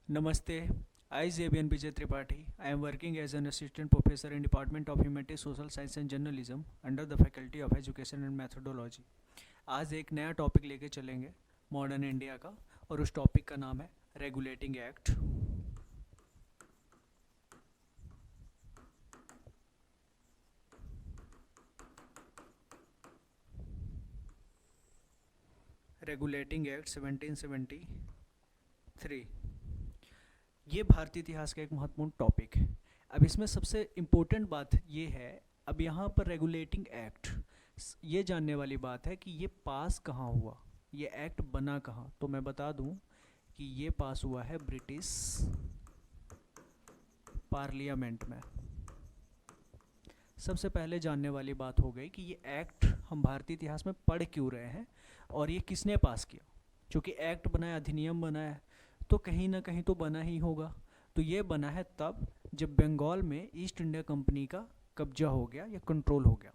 Namaste. I, Xavier Vijay Tripathi. I am working as an assistant professor in Department of Humanities, Social Science and Journalism under the Faculty of Education and Methodology. आज एक नया topic लेके चलेंगे modern India का, और उस topic का नाम है रेगुलेटिंग एक्ट। रेगुलेटिंग एक्ट 1773 ये भारतीय इतिहास का एक महत्वपूर्ण टॉपिक है। अब इसमें सबसे इम्पोर्टेंट बात ये है, अब यहाँ पर रेगुलेटिंग एक्ट, ये जानने वाली बात है कि ये पास कहाँ हुआ, ये एक्ट बना कहाँ। तो मैं बता दूँ कि ये पास हुआ है ब्रिटिश पार्लियामेंट में। सबसे पहले जानने वाली बात हो गई कि ये एक्ट हम भारतीय इतिहास में पढ़ क्यों रहे हैं और ये किसने पास किया। क्योंकि एक्ट बनाया, अधिनियम बनाया, तो कहीं ना कहीं तो बना ही होगा। तो ये बना है तब जब बंगाल में ईस्ट इंडिया कंपनी का कब्जा हो गया या कंट्रोल हो गया।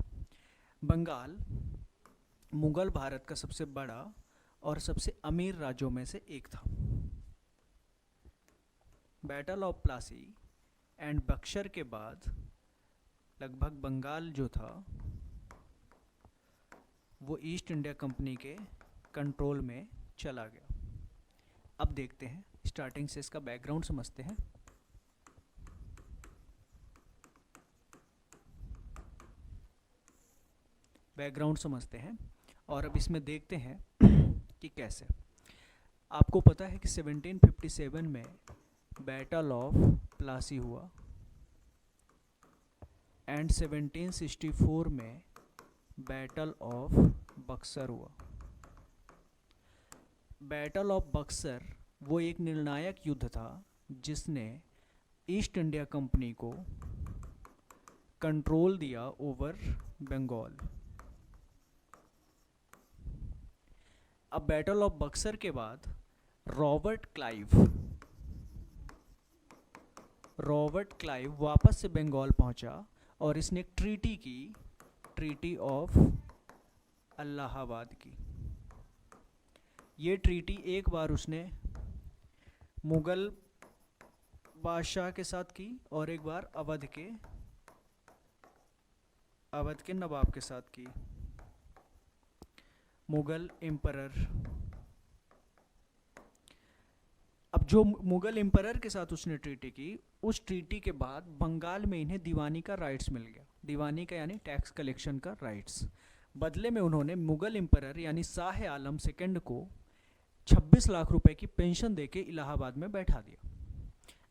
बंगाल मुगल भारत का सबसे बड़ा और सबसे अमीर राज्यों में से एक था। Battle of Plassey and Buxar के बाद लगभग बंगाल जो था वो ईस्ट इंडिया कंपनी के कंट्रोल में चला गया। अब देखते हैं, स्टार्टिंग से इसका बैकग्राउंड समझते हैं। बैकग्राउंड समझते हैं और अब इसमें देखते हैं कि कैसे। आपको पता है कि 1757 में बैटल ऑफ प्लासी हुआ एंड 1764 में बैटल ऑफ बक्सर हुआ। बैटल ऑफ बक्सर वो एक निर्णायक युद्ध था जिसने ईस्ट इंडिया कंपनी को कंट्रोल दिया ओवर बंगाल। अब बैटल ऑफ बक्सर के बाद रॉबर्ट क्लाइव वापस से बंगाल पहुंचा और इसने एक ट्रीटी की, ट्रीटी ऑफ इलाहाबाद की। ये ट्रीटी एक बार उसने मुगल बादशाह के साथ की और एक बार अवध के नवाब के साथ की। मुगल एम्परर, अब जो मुगल एम्परर के साथ उसने ट्रीटी की, उस ट्रीटी के बाद बंगाल में इन्हें दीवानी का राइट्स मिल गया। दीवानी का यानी टैक्स कलेक्शन का राइट्स। बदले में उन्होंने मुगल एम्परर यानी शाह आलम सेकंड को 26 लाख रुपए की पेंशन देके इलाहाबाद में बैठा दिया।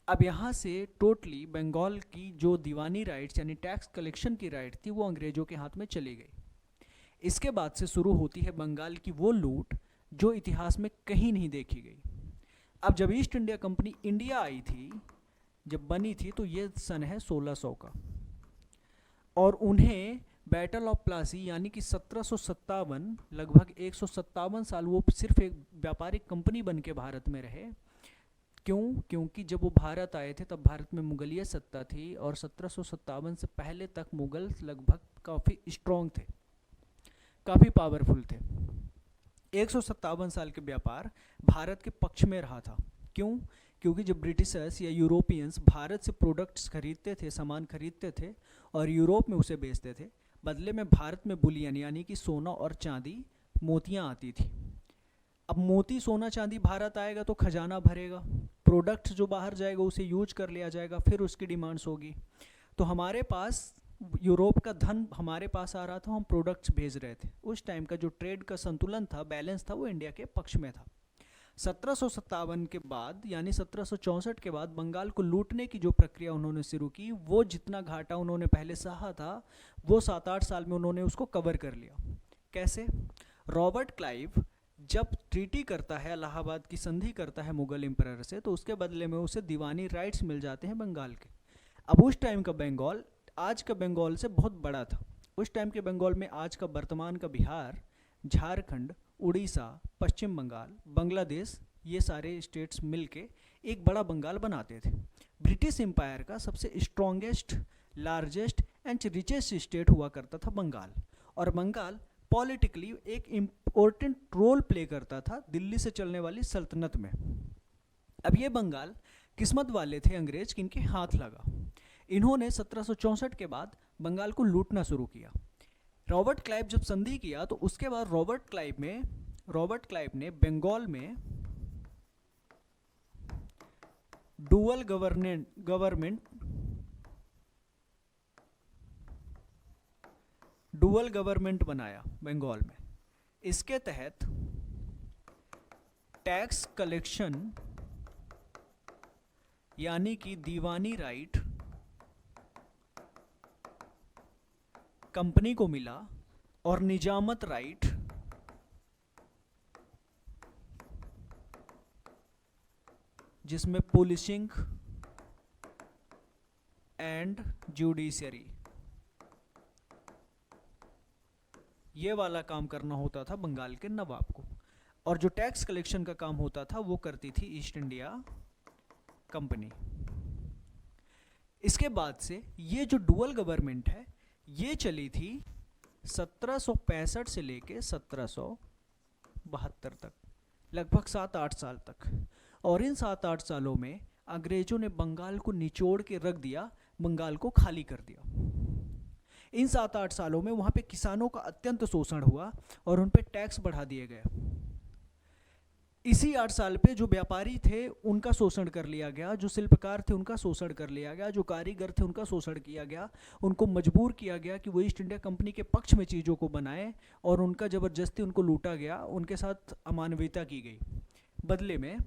अब यहाँ से टोटली बंगाल की जो दीवानी राइट्स यानी टैक्स कलेक्शन की राइट थी वो अंग्रेजों के हाथ में चली गई। इसके बाद से शुरू होती है बंगाल की वो लूट जो इतिहास में कहीं नहीं देखी गई। अब जब east India company India I थी, जब बनी थी, तो ये सन है 1600 का, और उन्हें बैटल ऑफ प्लासी यानी कि 1757, लगभग 157 साल वो सिर्फ एक व्यापारिक कंपनी बन के भारत में रहे। क्यों? क्योंकि जब वो भारत आए थे तब भारत में मुगलिया सत्ता थी और 1757 से पहले तक मुगल लगभग काफ़ी स्ट्रॉन्ग थे, काफ़ी पावरफुल थे। 157 साल के व्यापार भारत के पक्ष में रहा था। क्यों? क्योंकि जब ब्रिटिशर्स या यूरोपियंस भारत से प्रोडक्ट्स खरीदते थे, सामान खरीदते थे और यूरोप में उसे बेचते थे, बदले में भारत में बुलियन यानी कि सोना और चांदी, मोतियाँ आती थी। अब मोती, सोना, चांदी भारत आएगा तो खजाना भरेगा, प्रोडक्ट्स जो बाहर जाएगा उसे यूज कर लिया जाएगा, फिर उसकी डिमांड्स होगी। तो हमारे पास यूरोप का धन हमारे पास आ रहा था, हम प्रोडक्ट्स भेज रहे थे। उस टाइम का जो ट्रेड का संतुलन था, बैलेंस था, वो इंडिया के पक्ष में था। 1757 के बाद यानी 1764 के बाद बंगाल को लूटने की जो प्रक्रिया उन्होंने शुरू की, वो जितना घाटा उन्होंने पहले सहा था वो 7-8 साल में उन्होंने उसको कवर कर लिया। कैसे? रॉबर्ट क्लाइव जब ट्रीटी करता है, इलाहाबाद की संधि करता है मुगल एम्परर से, तो उसके बदले में उसे दीवानी राइट्स मिल जाते हैं बंगाल के। अब उस टाइम का बंगाल आज का बंगाल से बहुत बड़ा था। उस टाइम के बंगाल में आज का वर्तमान का बिहार, झारखंड, उड़ीसा, पश्चिम बंगाल, बांग्लादेश, ये सारे स्टेट्स मिलके एक बड़ा बंगाल बनाते थे। ब्रिटिश एम्पायर का सबसे strongest, largest and richest state हुआ करता था बंगाल, और बंगाल पॉलिटिकली एक इम्पोर्टेंट रोल प्ले करता था दिल्ली से चलने वाली सल्तनत में। अब ये बंगाल किस्मत वाले थे अंग्रेज कि इनके हाथ लगा। इन्होंने 1764 के बाद बंगाल को लूटना शुरू किया। रॉबर्ट क्लाइव जब संधि किया तो उसके बाद रॉबर्ट क्लाइव ने बंगाल में डुअल गवर्नमेंट बनाया बंगाल में। इसके तहत टैक्स कलेक्शन यानी कि दीवानी राइट कंपनी को मिला और निजामत राइट जिसमें पुलिसिंग एंड जुडिशरी ये वाला काम करना होता था बंगाल के नवाब को, और जो टैक्स कलेक्शन का काम होता था वो करती थी ईस्ट इंडिया कंपनी। इसके बाद से ये जो डुअल गवर्नमेंट है ये चली थी 1765 से लेके 1772 तक, लगभग 7-8 साल तक। और इन 7-8 सालों में अंग्रेजों ने बंगाल को निचोड़ के रख दिया, बंगाल को खाली कर दिया। इन 7-8 सालों में वहाँ पे किसानों का अत्यंत शोषण हुआ और उन पे टैक्स बढ़ा दिए गए। इसी 8 साल पे जो व्यापारी थे उनका शोषण कर लिया गया, जो शिल्पकार थे उनका शोषण कर लिया गया, जो कारीगर थे उनका शोषण किया गया। उनको मजबूर किया गया कि वो ईस्ट इंडिया कंपनी के पक्ष में चीज़ों को बनाएं और उनका ज़बरदस्ती उनको लूटा गया, उनके साथ अमानवीयता की गई। बदले में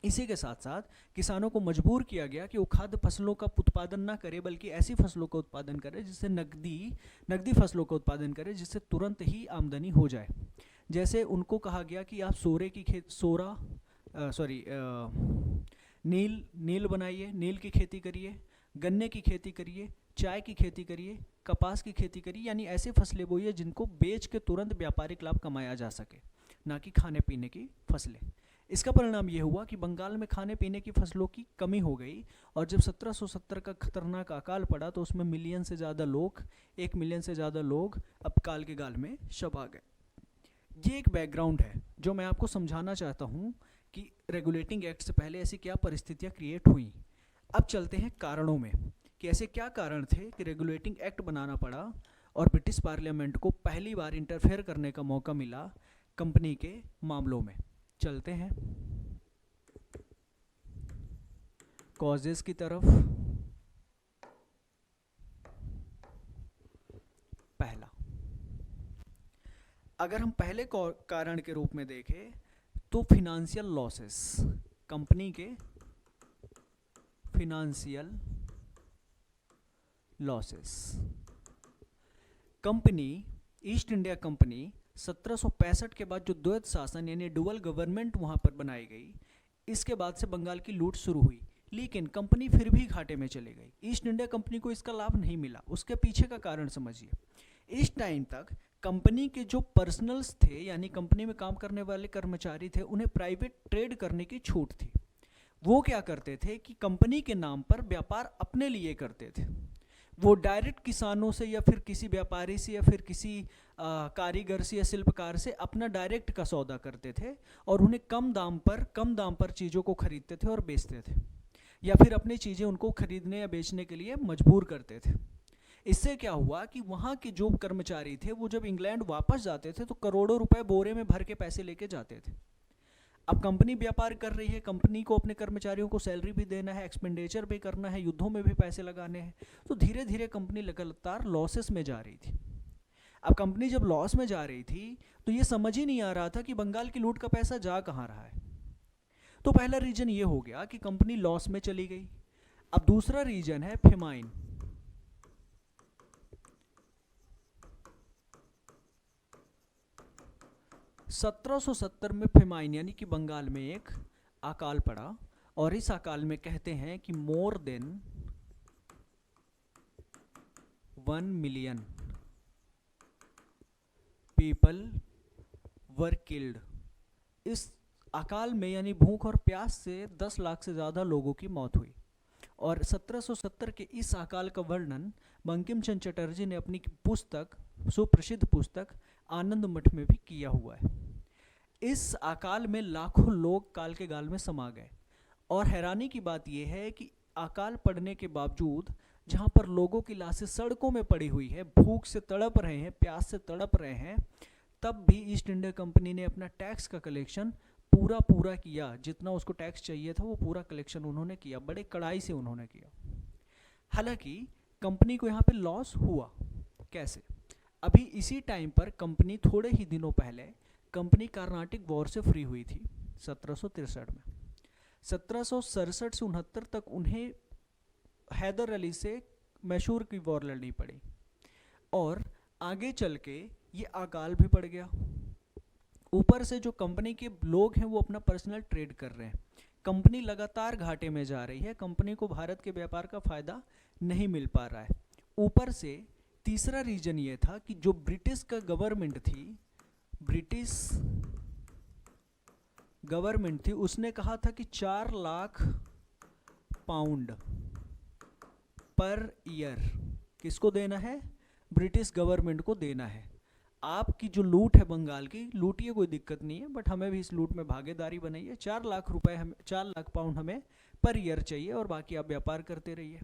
इसी के साथ साथ किसानों को मजबूर किया गया कि वो खाद्य फसलों का उत्पादन ना करे बल्कि ऐसी फसलों का उत्पादन करे जिससे नकदी फसलों का उत्पादन करे जिससे तुरंत ही आमदनी हो जाए। जैसे उनको कहा गया कि आप नील बनाइए, नील की खेती करिए, गन्ने की खेती करिए, चाय की खेती करिए, कपास की खेती करिए, यानी ऐसे फसलें बोइए जिनको बेच के तुरंत व्यापारिक लाभ कमाया जा सके, ना कि खाने पीने की फसलें। इसका परिणाम ये हुआ कि बंगाल में खाने पीने की फसलों की कमी हो गई और जब 1770 का खतरनाक अकाल पड़ा तो उसमें 1 मिलियन से ज़्यादा लोग अब काल के गाल में शब आ गए। ये एक बैकग्राउंड है जो मैं आपको समझाना चाहता हूँ कि रेगुलेटिंग एक्ट से पहले ऐसी क्या परिस्थितियाँ क्रिएट हुई। अब चलते हैं कारणों में कि ऐसे क्या कारण थे कि रेगुलेटिंग एक्ट बनाना पड़ा और ब्रिटिश पार्लियामेंट को पहली बार इंटरफेयर करने का मौका मिला कंपनी के मामलों में। चलते हैं कॉजेस की तरफ। पहला, अगर हम पहले कारण के रूप में देखें तो फिनेंशियल लॉसेस, कंपनी के financial losses. Company east India company 1765 के बाद जो द्वैत शासन यानी डुअल गवर्नमेंट वहाँ पर बनाई गई, इसके बाद से बंगाल की लूट शुरू हुई, लेकिन कंपनी फिर भी घाटे में चली गई। ईस्ट इंडिया कंपनी को इसका लाभ नहीं मिला। उसके पीछे का कारण समझिए। इस टाइम तक कंपनी के जो पर्सनल्स थे यानी कंपनी में काम करने वाले कर्मचारी थे, उन्हें प्राइवेट ट्रेड करने की छूट थी। वो क्या करते थे कि कंपनी के नाम पर व्यापार अपने लिए करते थे। वो डायरेक्ट किसानों से या फिर किसी व्यापारी से या फिर किसी कारीगर से या शिल्पकार से अपना डायरेक्ट का सौदा करते थे और उन्हें कम दाम पर चीज़ों को खरीदते थे और बेचते थे, या फिर अपनी चीज़ें उनको खरीदने या बेचने के लिए मजबूर करते थे। इससे क्या हुआ कि वहाँ के जो कर्मचारी थे वो जब इंग्लैंड वापस जाते थे तो करोड़ों रुपए बोरे में भर के पैसे लेके जाते थे। अब कंपनी व्यापार कर रही है, कंपनी को अपने कर्मचारियों को सैलरी भी देना है, एक्सपेंडिचर भी करना है, युद्धों में भी पैसे लगाने हैं, तो धीरे धीरे कंपनी लगातार लॉसेस में जा रही थी। अब कंपनी जब लॉस में जा रही थी तो ये समझ ही नहीं आ रहा था कि बंगाल की लूट का पैसा जा कहाँ रहा है। तो पहला रीजन ये हो गया कि कंपनी लॉस में चली गई। अब दूसरा रीजन है फेमाइन। (1770) में फेमाइन यानी कि बंगाल में एक अकाल पड़ा और इस अकाल में कहते हैं कि more than 1 million people were killed. इस अकाल में यानी भूख और प्यास से 10 लाख से ज़्यादा लोगों की मौत हुई। और 1770 के इस अकाल का वर्णन बंकिम चंद्र चटर्जी ने अपनी सुप्रसिद्ध पुस्तक आनंद मठ में भी किया हुआ है। इस अकाल में लाखों लोग काल के गाल में समा गए। और हैरानी की बात यह है कि अकाल पड़ने के बावजूद जहाँ पर लोगों की लाशें सड़कों में पड़ी हुई है, भूख से तड़प रहे हैं, प्यास से तड़प रहे हैं, तब भी ईस्ट इंडिया कंपनी ने अपना टैक्स का कलेक्शन पूरा किया। जितना उसको टैक्स चाहिए था वो पूरा कलेक्शन उन्होंने किया, बड़े कड़ाई से उन्होंने किया। हालांकि कंपनी को यहाँ पे लॉस हुआ। कैसे? अभी इसी टाइम पर कंपनी, थोड़े ही दिनों पहले कंपनी कर्नाटिक वॉर से फ्री हुई थी 1763 में। 1767 से 69 तक उन्हें हैदर अली से मैसूर की वॉर लड़नी पड़ी और आगे चल के ये अकाल भी पड़ गया। ऊपर से जो कंपनी के लोग हैं वो अपना पर्सनल ट्रेड कर रहे हैं, कंपनी लगातार घाटे में जा रही है, कंपनी को भारत के व्यापार का फ़ायदा नहीं मिल पा रहा है। ऊपर से तीसरा रीजन ये था कि जो ब्रिटिश का गवर्नमेंट थी, ब्रिटिश गवर्नमेंट थी, उसने कहा था कि 4 लाख पाउंड पर ईयर किसको देना है? ब्रिटिश गवर्नमेंट को देना है। आपकी जो लूट है बंगाल की, लूटिए, कोई दिक्कत नहीं है, बट हमें भी इस लूट में भागीदारी बनाइए। 4 लाख रुपए हमें, 4 लाख पाउंड हमें पर ईयर चाहिए और बाकी आप व्यापार करते रहिए।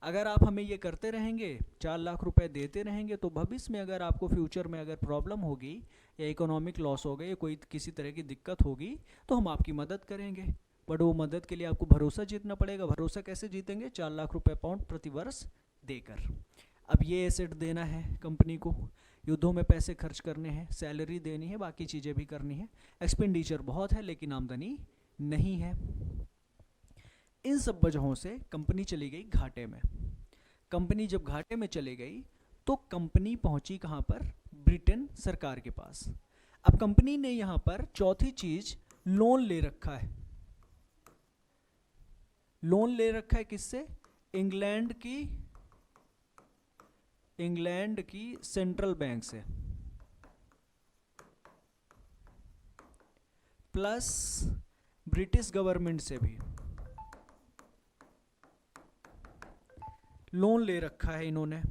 अगर आप हमें ये करते रहेंगे, 4 लाख रुपए देते रहेंगे, तो भविष्य में अगर आपको फ्यूचर में अगर प्रॉब्लम होगी या इकोनॉमिक लॉस हो गई या कोई किसी तरह की दिक्कत होगी तो हम आपकी मदद करेंगे। बट वो मदद के लिए आपको भरोसा जीतना पड़ेगा। भरोसा कैसे जीतेंगे? 4 लाख रुपए पाउंड प्रति वर्ष देकर। अब ये एसेट देना है कंपनी को, युद्धों में पैसे खर्च करने हैं, सैलरी देनी है, बाकी चीज़ें भी करनी है। एक्सपेंडिचर बहुत है लेकिन आमदनी नहीं है। इन सब वजहों से कंपनी चली गई घाटे में। कंपनी जब घाटे में चली गई तो कंपनी पहुंची कहाँ पर? ब्रिटेन सरकार के पास। अब कंपनी ने यहाँ पर चौथी चीज, लोन ले रखा है। लोन ले रखा है किससे? इंग्लैंड की सेंट्रल बैंक से, प्लस ब्रिटिश गवर्नमेंट से भी लोन ले रखा है इन्होंने।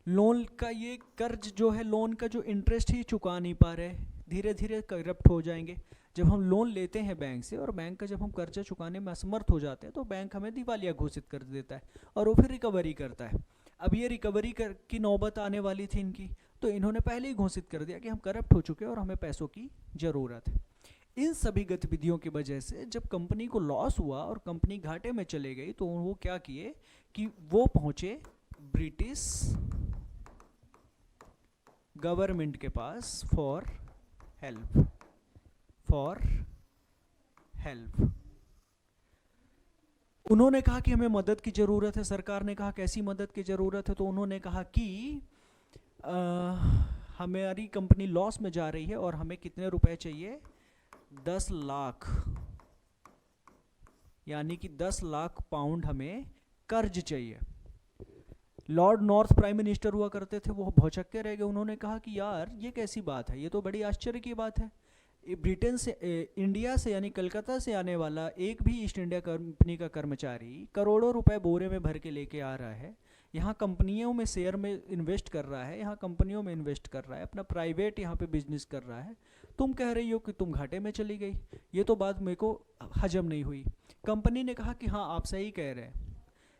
लोन का ये कर्ज जो है, लोन का जो इंटरेस्ट ही चुका नहीं पा रहे, धीरे धीरे करप्ट हो जाएंगे। जब हम लोन लेते हैं बैंक से और बैंक का जब हम कर्जा चुकाने में असमर्थ हो जाते हैं तो बैंक हमें दिवालिया घोषित कर देता है और वो फिर रिकवरी करता है। अब ये रिकवरी की नौबत आने वाली थी इनकी, तो इन्होंने पहले ही घोषित कर दिया कि हम करप्ट हो चुके हैं और हमें पैसों की ज़रूरत है। इन सभी गतिविधियों की वजह से जब कंपनी को लॉस हुआ और कंपनी घाटे में चले गई तो वो क्या किए कि वो पहुंचे ब्रिटिश गवर्नमेंट के पास फॉर हेल्प। उन्होंने कहा कि हमें मदद की ज़रूरत है। सरकार ने कहा कैसी मदद की ज़रूरत है? तो उन्होंने कहा कि हमारी कंपनी लॉस में जा रही है और हमें कितने रुपए चाहिए? 10 लाख, यानी कि 10 लाख पाउंड हमें कर्ज चाहिए। लॉर्ड नॉर्थ प्राइम मिनिस्टर हुआ करते थे, वो भौचक्के के रह गए। उन्होंने कहा कि यार ये कैसी बात है, ये तो बड़ी आश्चर्य की बात है। ब्रिटेन से, इंडिया से यानी कलकत्ता से आने वाला एक भी ईस्ट इंडिया कंपनी का कर्मचारी करोड़ों रुपए बोरे में भर के लेके आ रहा है, यहाँ कंपनियों में शेयर में इन्वेस्ट कर रहा है, यहाँ कंपनियों में इन्वेस्ट कर रहा है, अपना प्राइवेट यहाँ पे बिजनेस कर रहा है। तुम कह रही हो कि तुम घाटे में चली गई, ये तो बात मेरे को हजम नहीं हुई। कंपनी ने कहा कि हाँ आप सही कह रहे हैं,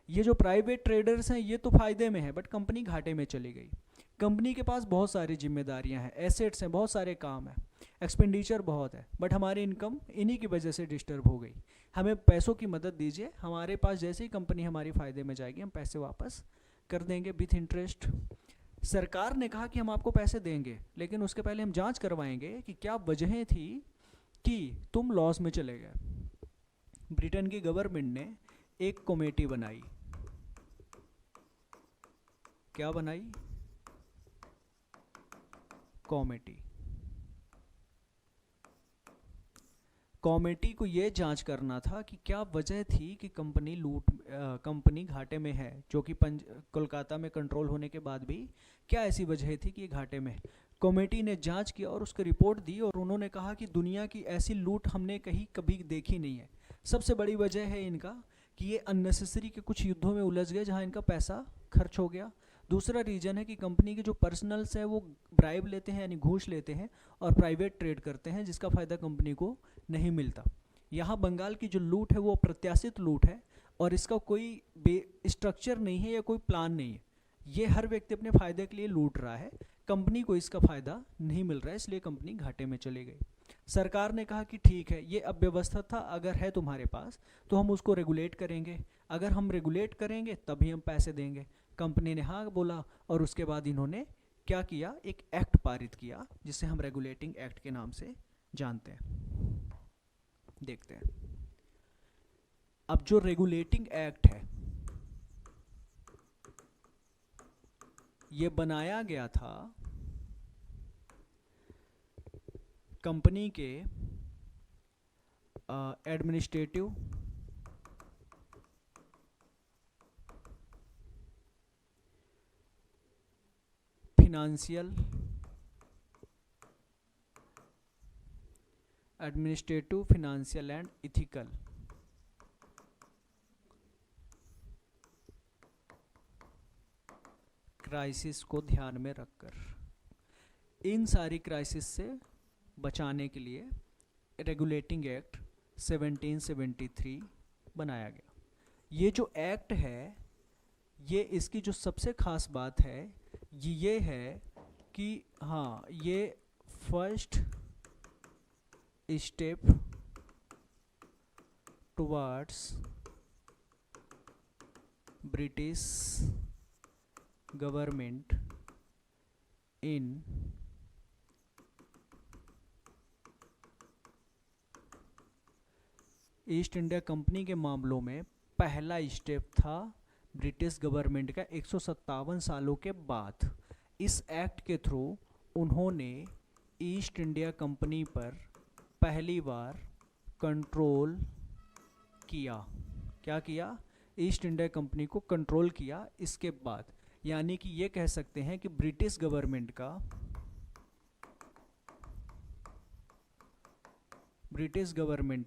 ये जो प्राइवेट ट्रेडर्स हैं ये तो फ़ायदे में है, बट कंपनी घाटे में चली गई। कंपनी के पास बहुत सारी जिम्मेदारियां हैं, एसेट्स हैं, बहुत सारे काम हैं, एक्सपेंडिचर बहुत है, बट हमारी इनकम इन्हीं की वजह से डिस्टर्ब हो गई। हमें पैसों की मदद दीजिए, हमारे पास जैसे ही कंपनी हमारी फ़ायदे में जाएगी हम पैसे वापस कर देंगे विथ इंटरेस्ट। सरकार ने कहा कि हम आपको पैसे देंगे, लेकिन उसके पहले हम जांच करवाएंगे कि क्या वजहें थी कि तुम लॉस में चले गए। ब्रिटेन की गवर्नमेंट ने एक कमेटी बनाई। क्या बनाई? कमेटी को ये जांच करना था कि क्या वजह थी कि कंपनी घाटे में है, जो कि कोलकाता में कंट्रोल होने के बाद भी क्या ऐसी वजह थी कि ये घाटे में है। कमेटी ने जांच की और उसकी रिपोर्ट दी और उन्होंने कहा कि दुनिया की ऐसी लूट हमने कहीं कभी देखी नहीं है। सबसे बड़ी वजह है इनका कि ये अननेसेसरी के कुछ युद्धों में उलझ गए जहां इनका पैसा खर्च हो गया। दूसरा रीजन है कि कंपनी के जो पर्सनल्स हैं वो ब्राइब लेते हैं यानी घूस लेते हैं और प्राइवेट ट्रेड करते हैं, जिसका फ़ायदा कंपनी को नहीं मिलता। यहाँ बंगाल की जो लूट है वो अप्रत्याशित लूट है और इसका कोई स्ट्रक्चर नहीं है या कोई प्लान नहीं है। ये हर व्यक्ति अपने फ़ायदे के लिए लूट रहा है, कंपनी को इसका फ़ायदा नहीं मिल रहा है, इसलिए कंपनी घाटे में चली गई। सरकार ने कहा कि ठीक है, ये अव्यवस्था था, अगर है तुम्हारे पास तो हम उसको रेगुलेट करेंगे, अगर हम रेगुलेट करेंगे तभी हम पैसे देंगे। कंपनी ने हाँ बोला और उसके बाद इन्होंने क्या किया, एक एक्ट पारित किया जिसे हम रेगुलेटिंग एक्ट के नाम से जानते हैं। देखते हैं अब जो रेगुलेटिंग एक्ट है ये बनाया गया था कंपनी के administrative financial and ethical crisis को ध्यान में रखकर इन सारी क्राइसिस से बचाने के लिए रेगुलेटिंग एक्ट 1773 बनाया गया। ये जो एक्ट है, ये इसकी जो सबसे खास बात है ये है कि हाँ, ये first step towards British government in east India company के मामलों में पहला स्टेप था ब्रिटिश गवर्नमेंट का 157 सालों के बाद। इस एक्ट के थ्रू उन्होंने ईस्ट इंडिया कंपनी पर पहली बार कंट्रोल किया। क्या किया? ईस्ट इंडिया कंपनी को कंट्रोल किया। इसके बाद यानी कि ये कह सकते हैं कि ब्रिटिश गवर्नमेंट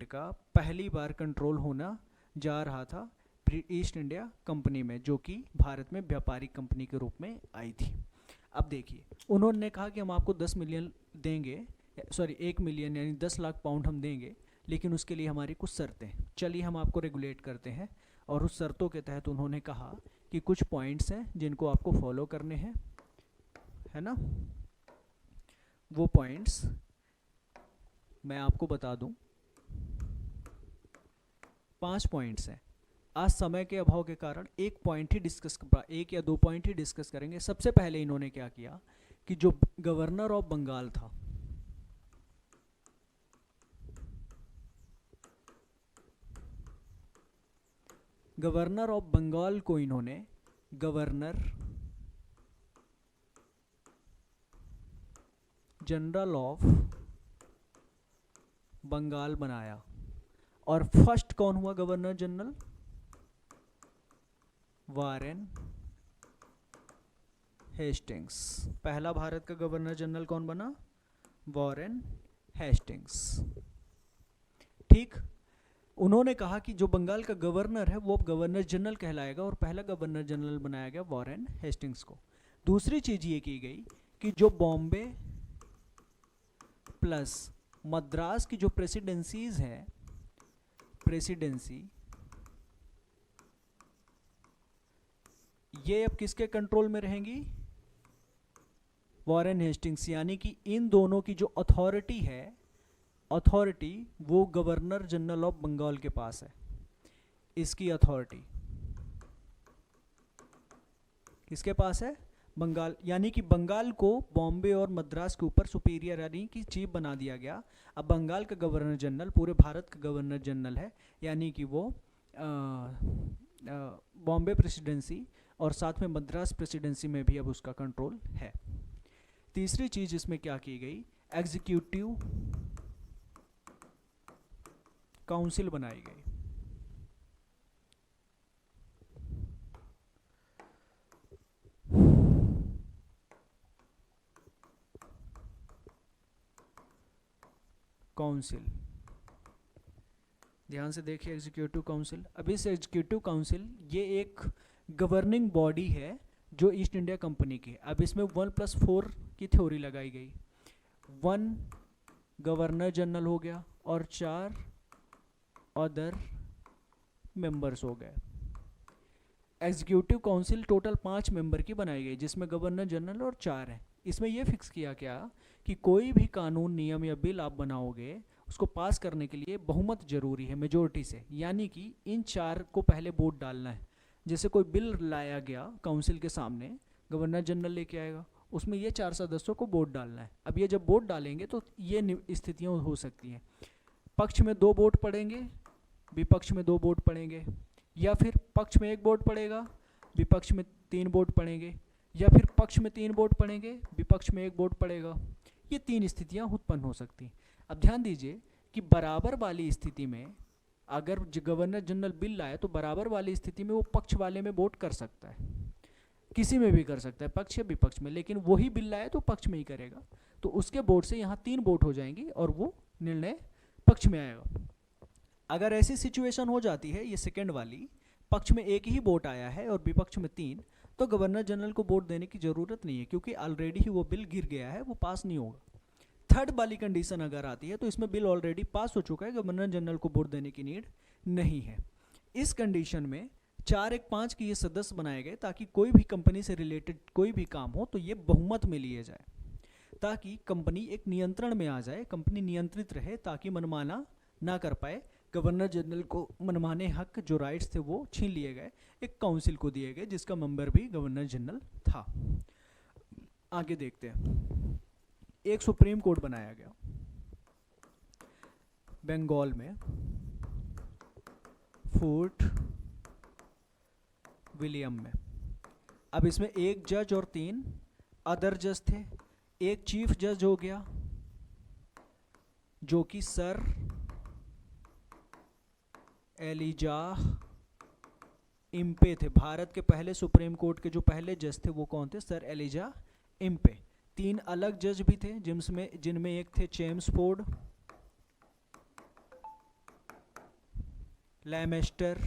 का पहली बार कंट्रोल होना जा रहा था ईस्ट इंडिया कंपनी में, जो कि भारत में व्यापारिक कंपनी के रूप में आई थी। अब देखिए, उन्होंने कहा कि हम आपको 10 मिलियन देंगे, सॉरी 1 मिलियन यानी 10 लाख पाउंड हम देंगे, लेकिन उसके लिए हमारी कुछ शर्तें, चलिए हम आपको रेगुलेट करते हैं। और उस शर्तों के तहत उन्होंने कहा कि कुछ पॉइंट्स हैं जिनको आपको फॉलो करने हैं, है ना। वो पॉइंट्स मैं आपको बता दूं, 5 पॉइंट्स हैं। आज समय के अभाव के कारण एक या 2 पॉइंट ही डिस्कस करेंगे। सबसे पहले इन्होंने क्या किया कि जो गवर्नर ऑफ बंगाल था, गवर्नर ऑफ बंगाल को इन्होंने गवर्नर जनरल ऑफ बंगाल बनाया। और फर्स्ट कौन हुआ गवर्नर जनरल? Warren Hastings. पहला भारत का गवर्नर जनरल कौन बना? Warren Hastings. ठीक। उन्होंने कहा कि जो बंगाल का गवर्नर है वो अब गवर्नर जनरल कहलाएगा और पहला गवर्नर जनरल बनाया गया वारेन हेस्टिंग्स को। दूसरी चीज ये की गई कि जो बॉम्बे प्लस मद्रास की जो प्रेसिडेंसीज हैं, ये अब किसके कंट्रोल में रहेंगी? Warren Hastings. यानी कि इन दोनों की जो अथॉरिटी है, वो गवर्नर जनरल ऑफ बंगाल के पास है। इसकी अथॉरिटी किसके पास है? बंगाल। यानी कि बंगाल को बॉम्बे और मद्रास के ऊपर सुपीरियर यानी कि चीफ बना दिया गया। अब बंगाल का गवर्नर जनरल पूरे भारत का गवर्नर जनरल है, यानी कि वो बॉम्बे प्रेसिडेंसी और साथ में मद्रास प्रेसिडेंसी में भी अब उसका कंट्रोल है। तीसरी चीज इसमें क्या की गई? एग्जीक्यूटिव काउंसिल बनाई गई। काउंसिल, ध्यान से देखिए, एग्जीक्यूटिव काउंसिल। अब इस एग्जीक्यूटिव काउंसिल ये एक गवर्निंग बॉडी है जो ईस्ट इंडिया कंपनी की है। अब इसमें 1+4 की थ्योरी लगाई गई। 1 गवर्नर जनरल हो गया और 4 अदर मेंबर्स हो गए। एग्जीक्यूटिव काउंसिल टोटल 5 मेंबर की बनाई गई, जिसमें गवर्नर जनरल और 4 हैं। इसमें यह फिक्स किया गया कि कोई भी कानून, नियम या बिल आप बनाओगे उसको पास करने के लिए बहुमत जरूरी है, मेजोरिटी से, यानी कि इन 4 को पहले वोट डालना है। जैसे कोई बिल लाया गया काउंसिल के सामने, गवर्नर जनरल लेके आएगा, उसमें ये 4 सदस्यों को वोट डालना है। अब ये जब वोट डालेंगे तो ये स्थितियाँ हो सकती हैं, पक्ष में 2 वोट पड़ेंगे, विपक्ष में 2 वोट पड़ेंगे, या फिर पक्ष में 1 वोट पड़ेगा, विपक्ष में 3 वोट पड़ेंगे, या फिर पक्ष में 3 वोट पड़ेंगे, विपक्ष में 1 वोट पड़ेगा। ये 3 स्थितियाँ उत्पन्न हो सकती हैं। अब ध्यान दीजिए कि बराबर वाली स्थिति में अगर गवर्नर जनरल बिल लाए तो बराबर वाली स्थिति में वो पक्ष वाले में वोट कर सकता है, किसी में भी कर सकता है, पक्ष या विपक्ष में, लेकिन वही बिल लाए तो पक्ष में ही करेगा। तो उसके वोट से यहाँ 3 वोट हो जाएंगी और वो निर्णय पक्ष में आएगा। अगर ऐसी सिचुएशन हो जाती है, ये सेकेंड वाली, पक्ष में 1 ही वोट आया है और विपक्ष में 3, तो गवर्नर जनरल को वोट देने की ज़रूरत नहीं है, क्योंकि ऑलरेडी ही वो बिल गिर गया है, वो पास नहीं होगा। थर्ड वाली कंडीशन अगर आती है तो इसमें बिल ऑलरेडी पास हो चुका है, गवर्नर जनरल को वोट देने की नीड नहीं है। इस कंडीशन में 4-1-5 के ये सदस्य बनाए गए ताकि कोई भी कंपनी से रिलेटेड कोई भी काम हो तो ये बहुमत में लिए जाए, ताकि कंपनी एक नियंत्रण में आ जाए, कंपनी नियंत्रित रहे, ताकि मनमाना ना कर पाए। गवर्नर जनरल को मनमाने हक, जो राइट्स थे, वो छीन लिए गए, एक काउंसिल को दिए गए जिसका मेंबर भी गवर्नर जनरल था। आगे देखते हैं। एक सुप्रीम कोर्ट बनाया गया बंगाल में, फोर्ट विलियम में। अब इसमें 1 जज और 3 अदर जज थे। एक चीफ जज हो गया जो कि सर एलिजाह इम्पे थे। भारत के पहले सुप्रीम कोर्ट के जो पहले जज थे वो कौन थे? Sir Elijah Impey. 3 अलग जज भी थे जिनमें एक थे चेम्सफोर्ड, लैमेस्टर,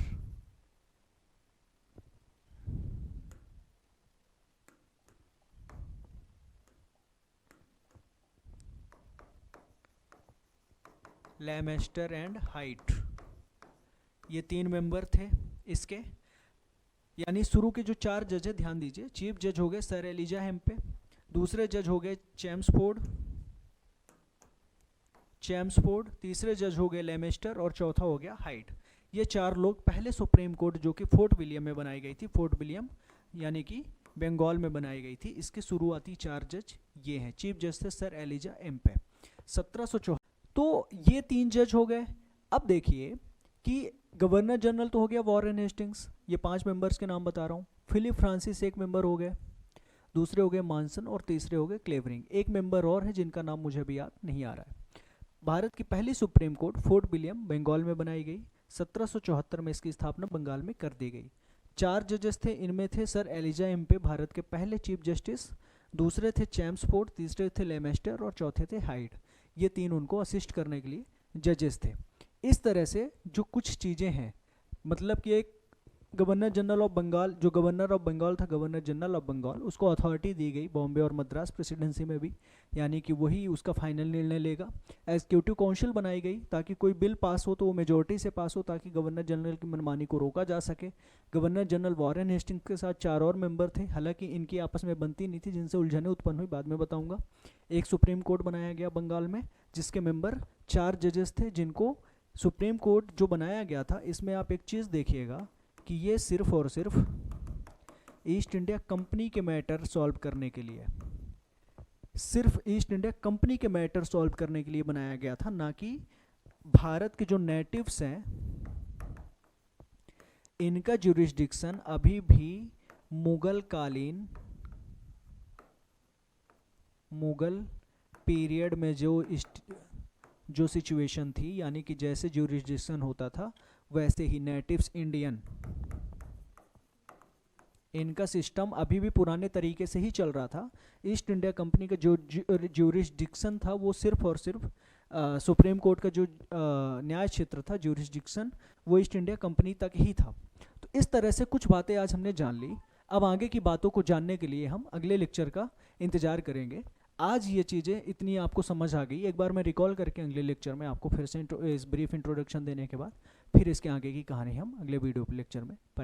एंड हाइट। ये 3 मेंबर थे इसके। यानी शुरू के जो 4 जज है, ध्यान दीजिए, चीफ जज हो गए सर एलिजा हेम्पे, दूसरे जज हो गए चेम्सफोर्ड, तीसरे जज हो गए लेमेस्टर और चौथा हो गया हाइट। ये 4 लोग पहले सुप्रीम कोर्ट जो कि फोर्ट विलियम में बनाई गई थी, फोर्ट विलियम यानी कि बंगाल में बनाई गई थी, इसके शुरुआती 4 जज ये हैं। चीफ जज थे सर एलिजा एम्पे। 1704। तो ये 3 जज हो गए। अब देखिए कि गवर्नर जनरल तो हो गया वॉरेन हेस्टिंग्स, ये 5 मेंबर्स के नाम बता रहा हूँ। फिलिप फ्रांसिस एक मेंबर हो गए, दूसरे हो गए मानसन और तीसरे हो गए क्लेवरिंग। एक मेंबर और है जिनका नाम मुझे अभी याद नहीं आ रहा है। भारत की पहली supreme court Fort William Bengal में बनाई गई। 1774 में इसकी स्थापना बंगाल में कर दी गई। 4 जजेस थे, इनमें थे सर एलिजा एम्पे, भारत के पहले चीफ जस्टिस, दूसरे थे चेम्सफोर्ड, तीसरे थे लेमेस्टर और चौथे थे हाइट। ये 3 उनको असिस्ट करने के लिए जजेस थे। इस तरह से जो कुछ चीज़ें हैं, मतलब कि एक गवर्नर जनरल ऑफ बंगाल, जो गवर्नर ऑफ बंगाल था, गवर्नर जनरल ऑफ बंगाल, उसको अथॉरिटी दी गई बॉम्बे और मद्रास प्रेसिडेंसी में भी, यानी कि वही उसका फाइनल निर्णय लेगा। एग्जीक्यूटिव काउंसिल बनाई गई ताकि कोई बिल पास हो तो वो मेजोरिटी से पास हो, ताकि गवर्नर जनरल की मनमानी को रोका जा सके। गवर्नर जनरल वॉरेन हेस्टिंग्स के साथ 4 और मेंबर थे, हालांकि इनकी आपस में बनती नहीं थी, जिनसे उलझनें उत्पन्न हुई, बाद में बताऊंगा। एक सुप्रीम कोर्ट बनाया गया बंगाल में जिसके मेंबर 4 जजेस थे, जिनको सुप्रीम कोर्ट जो बनाया गया था, इसमें आप एक चीज़ देखिएगा कि ये सिर्फ और सिर्फ ईस्ट इंडिया कंपनी के मैटर सॉल्व करने के लिए, सिर्फ ईस्ट इंडिया कंपनी के मैटर सॉल्व करने के लिए बनाया गया था, ना कि भारत के जो नेटिव्स हैं इनका ज्यूरिसडिक्शन अभी भी मुगल पीरियड में जो सिचुएशन थी, यानी कि जैसे ज्यूरिसडिक्शन होता था वैसे ही नेटिव्स इंडियन, इनका सिस्टम अभी भी पुराने तरीके से ही चल रहा था। ईस्ट इंडिया कंपनी का जो ज्यूरिसडिक्शन था वो सिर्फ और सिर्फ सुप्रीम कोर्ट का जो न्याय क्षेत्र था, ज्यूरिसडिक्शन, वो ईस्ट इंडिया कंपनी तक ही था। तो इस तरह से कुछ बातें आज हमने जान ली। अब आगे की बातों को जानने के लिए हम अगले लेक्चर का इंतजार करेंगे। आज ये चीज़ें इतनी आपको समझ आ गई, एक बार मैं रिकॉल करके अगले लेक्चर में आपको फिर से इस ब्रीफ इंट्रोडक्शन देने के बाद फिर इसके आगे की कहानी हम अगले वीडियो लेक्चर में पढ़ेंगे।